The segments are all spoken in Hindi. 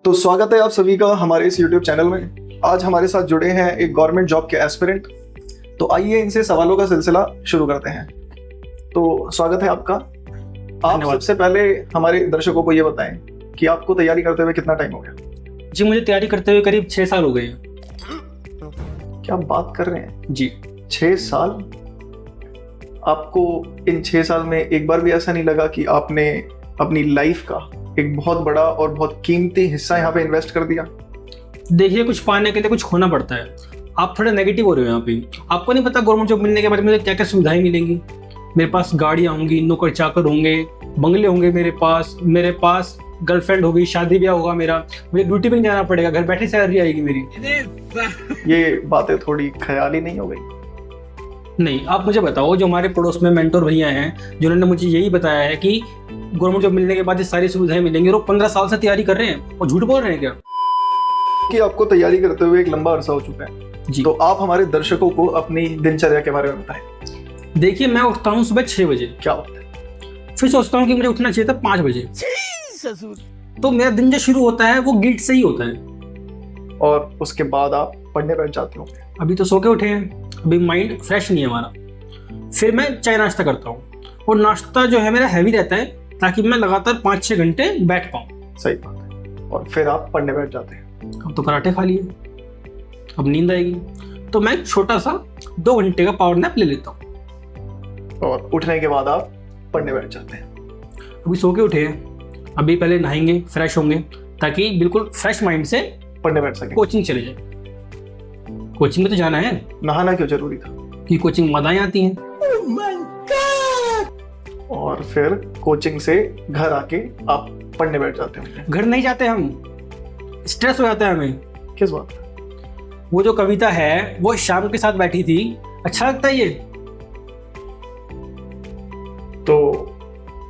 तो स्वागत है आप सभी का हमारे इस YouTube चैनल में। आज हमारे साथ जुड़े हैं एक गवर्नमेंट जॉब के एस्पिरेंट। तो आइए इनसे सवालों का सिलसिला शुरू करते हैं। तो स्वागत है आपका। आप सबसे पहले हमारे दर्शकों को ये बताएं कि आपको तैयारी करते हुए कितना टाइम हो गया? जी, मुझे तैयारी करते हुए करीब 6 साल हो गए हैं। क्या बात कर रहे हैं जी, 6 साल? आपको इन 6 साल में एक बार भी ऐसा नहीं लगा कि आपने अपनी लाइफ का एक बहुत बड़ा और बहुत कीमती हिस्सा यहाँ पे इन्वेस्ट कर दिया? देखिए, कुछ पाने के लिए कुछ खोना पड़ता है। आप थोड़े नेगेटिव हो रहे हो यहाँ पे। आपको नहीं पता गवर्नमेंट जॉब मिलने के बाद मुझे क्या क्या सुविधाएं मिलेंगी। मेरे पास गाड़ियाँ होंगी, नौकर चाकर होंगे, बंगले होंगे, मेरे पास गर्लफ्रेंड होगी, शादी ब्याह होगा मेरा, मुझे ड्यूटी पे नहीं जाना पड़ेगा, घर बैठे सैलरी आएगी मेरी। ये बातें थोड़ी ख्याली नहीं हो गई? नहीं, आप मुझे बताओ, जो हमारे पड़ोस में मेंटोर भैया हैं जिन्होंने मुझे यही बताया है कि गवर्नमेंट जॉब मिलने के बाद ये सारी सुविधाएं मिलेंगी, और वो 15 साल से तैयारी कर रहे हैं और झूठ बोल रहे हैं क्या? कि आपको तैयारी करते हुए एक लंबा अरसा हो चुका है जी। तो आप हमारे दर्शकों को अपनी दिनचर्या के बारे में बताएं। देखिए, मैं उठता हूँ सुबह 6 बजे। क्या होता है? फिर सोचता हूँ कि मुझे उठना चाहिए था 5 बजे। तो मेरा दिन जो शुरू होता है वो गिल्ट से ही होता है। और उसके बाद आप पढ़ने बैठ जाते हो? अभी तो सो के उठे हैं, अभी माइंड फ्रेश नहीं है हमारा। फिर मैं चाय नाश्ता करता हूँ, और नाश्ता जो है मेरा हैवी रहता है ताकि मैं लगातार 5-6 घंटे बैठ पाऊँ। सही बात है। और फिर आप पढ़ने बैठ जाते हैं? अब तो पराठे खा लिए, अब नींद आएगी, तो मैं एक छोटा सा 2 घंटे का पावर नैप ले लेता हूँ। और उठने के बाद आप पढ़ने बैठ जाते हैं? अभी सो के उठे हैं, अभी पहले नहाएंगे, फ्रेश होंगे, ताकि बिल्कुल फ्रेश माइंड से पढ़ने बैठ सके। कोचिंग चले जाए। कोचिंग में तो जाना है। नहाना क्यों जरूरी था? कि कोचिंग मदाएं आती हैं। और फिर कोचिंग से घर आके आप पढ़ने बैठ जाते हैं? घर नहीं जाते हम, स्ट्रेस हो जाता है हमें। किस बात? वो जो कविता है वो शाम के साथ बैठी थी, अच्छा लगता है ये। तो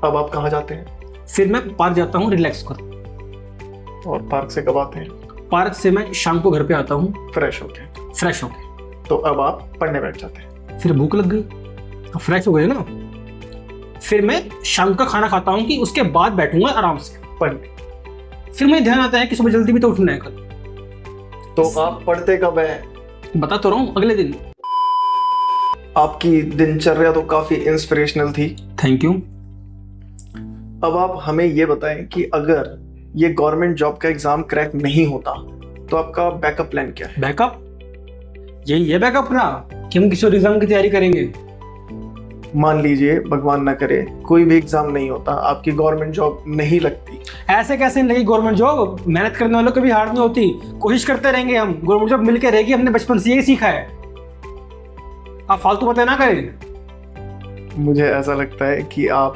अब आप कहाँ जाते हैं? फिर मैं पार्क जाता हूँ रिलैक्स कर। और पार्क से कब आते हैं? पार्क से मैं शाम को घर पे आता हूँ फ्रेश होके। फ्रेश होके। तो अब आप पढ़ने बैठ जाते हैं? फिर भूख लग गई, अब फ्रेश हो गए ना, फिर मैं शाम का खाना खाता हूँ कि उसके बाद बैठूंगा आराम से पढ़ने। फिर मुझे ध्यान आता है कि सुबह जल्दी भी तो उठना है कल। तो आप पढ़ते कब हैं? बता तो रहा हूँ, अगले दिन। आपकी दिनचर्या तो काफी इंस्पिरेशनल थी। Thank you. अब आप हमें ये बताएं कि अगर ये गवर्नमेंट जॉब का एग्जाम क्रैक नहीं होता तो आपका बैकअप प्लान क्या है? बैकअप? यही है बैकअप ना, कि हम किसी और एग्जाम की तैयारी करेंगे। मान लीजिए भगवान ना करे कोई भी एग्जाम नहीं होता, आपकी गवर्नमेंट जॉब नहीं लगती। ऐसे कैसे नहीं गवर्नमेंट जॉब? मेहनत करने वालों को भी हार नहीं होती, कोशिश करते रहेंगे हम। गवर्नमेंट जॉब मिलकर रहेगी, हमने बचपन से यही सीखा है। आप फालतू बातें ना करें। मुझे ऐसा लगता है कि आप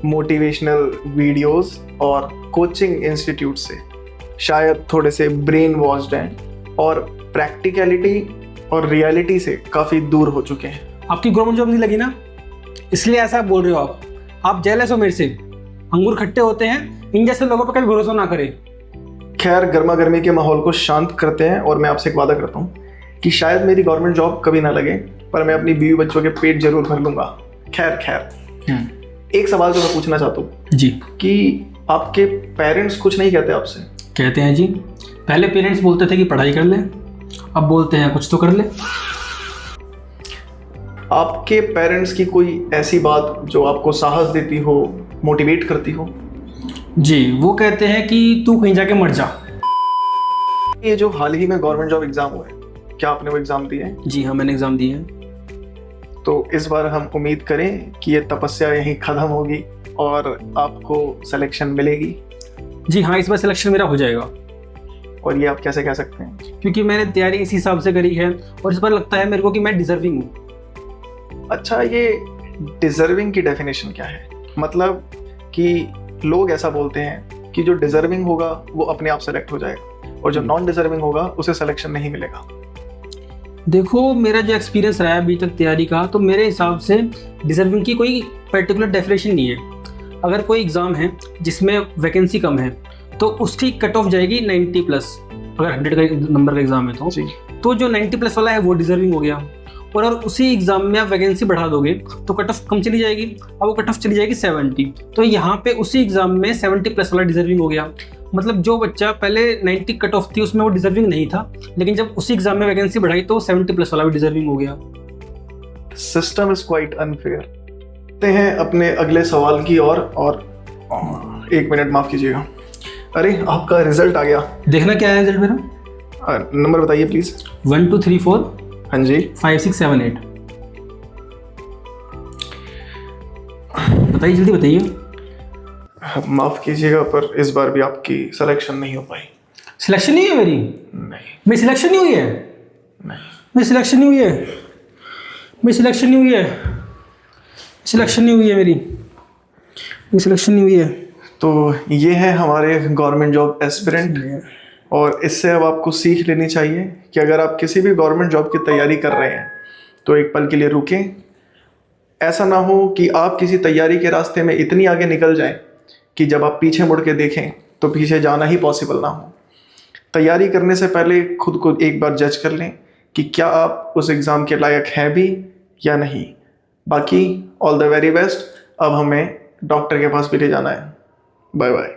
मोटिवेशनल वीडियोस और कोचिंग इंस्टीट्यूट से शायद थोड़े से ब्रेन वॉश्ड हैं और प्रैक्टिकलिटी और रियलिटी से काफ़ी दूर हो चुके हैं। आपकी गवर्नमेंट जॉब नहीं लगी ना, इसलिए ऐसा बोल रहे हो आप जेलस हो मेरे से। अंगूर खट्टे होते हैं, इन जैसे लोगों पर कभी भरोसा ना करें। खैर, गर्मा गर्मी के माहौल को शांत करते हैं और मैं आपसे एक वादा करता हूँ कि शायद मेरी गवर्नमेंट जॉब कभी ना लगे, पर मैं अपनी बीवी बच्चों के पेट जरूर भर लूंगा। खैर एक सवाल जो मैं पूछना चाहता हूँ जी, कि आपके पेरेंट्स कुछ नहीं कहते आपसे? कहते हैं जी। पहले पेरेंट्स बोलते थे कि पढ़ाई कर ले, अब बोलते हैं कुछ तो कर ले। आपके पेरेंट्स की कोई ऐसी बात जो आपको साहस देती हो, मोटिवेट करती हो? जी, वो कहते हैं कि तू कहीं जाके मर जा। ये जो हाल ही में गवर्नमेंट जॉब एग्जाम हुए, क्या आपने वो एग्जाम दिए हैं? जी हाँ, मैंने एग्जाम दिए हैं। तो इस बार हम उम्मीद करें कि ये तपस्या यहीं खत्म होगी और आपको सिलेक्शन मिलेगी? जी हाँ, इस बार सिलेक्शन मेरा हो जाएगा। और ये आप कैसे कह सकते हैं? क्योंकि मैंने तैयारी इस हिसाब से करी है, और इस बार लगता है मेरे को कि मैं डिजर्विंग हूँ। अच्छा, ये डिजर्विंग की डेफिनेशन क्या है? मतलब कि लोग ऐसा बोलते हैं कि जो डिजर्विंग होगा वो अपने आप सेलेक्ट हो जाएगा, और जो नॉन डिजर्विंग होगा उसे सिलेक्शन नहीं मिलेगा। देखो, मेरा जो एक्सपीरियंस रहा है अभी तक तैयारी का, तो मेरे हिसाब से डिजर्विंग की कोई पर्टिकुलर डेफिनेशन नहीं है। अगर कोई एग्ज़ाम है जिसमें वैकेंसी कम है तो उसकी कट ऑफ जाएगी 90+। अगर 100 का नंबर का एग्ज़ाम है तो जो 90+ वाला है वो डिजर्विंग हो गया। और अगर उसी एग्जाम में आप वैकेंसी बढ़ा दोगे तो कट ऑफ कम चली जाएगी, अब वो कट ऑफ चली जाएगी 70। तो यहाँ पे उसी एग्जाम में 70+ वाला डिजर्विंग हो गया। मतलब जो बच्चा पहले 90 कट ऑफ थी उसमें वो डिजर्विंग नहीं था, लेकिन जब उसी एग्जाम में वैकेंसी बढ़ाई तो 70 प्लस वाला भी डिजर्विंग हो गया। System is quite unfair. ते हैं अपने अगले सवाल की और 1 मिनट माफ कीजिएगा। अरे आपका रिजल्ट आ गया। देखना क्या है रिजल्ट मेरा। नंबर बताइए प्लीज। 1 2 3 4 हाँ जी 5 6 7 8। बताइए जल्दी बताइए। माफ कीजिएगा पर इस बार भी आपकी सिलेक्शन नहीं हो पाई। सिलेक्शन नहीं है मेरी? नहीं मेरी सिलेक्शन नहीं हुई है। नहीं मेरी सिलेक्शन नहीं हुई है। मेरी सिलेक्शन नहीं हुई है। सिलेक्शन नहीं हुई है मेरी। मेरी सिलेक्शन नहीं हुई है। तो ये है हमारे गवर्नमेंट जॉब एस्पिरेंट, और इससे अब आपको सीख लेनी चाहिए कि अगर आप किसी भी गवर्नमेंट जॉब की तैयारी कर रहे हैं तो एक पल के लिए रुकें। ऐसा ना हो कि आप किसी तैयारी के रास्ते में इतनी आगे निकल जाएं कि जब आप पीछे मुड़ के देखें तो पीछे जाना ही पॉसिबल ना हो। तैयारी करने से पहले खुद को एक बार जज कर लें कि क्या आप उस एग्ज़ाम के लायक हैं भी या नहीं। बाकी ऑल द वेरी बेस्ट। अब हमें डॉक्टर के पास भी ले जाना है। Bye bye.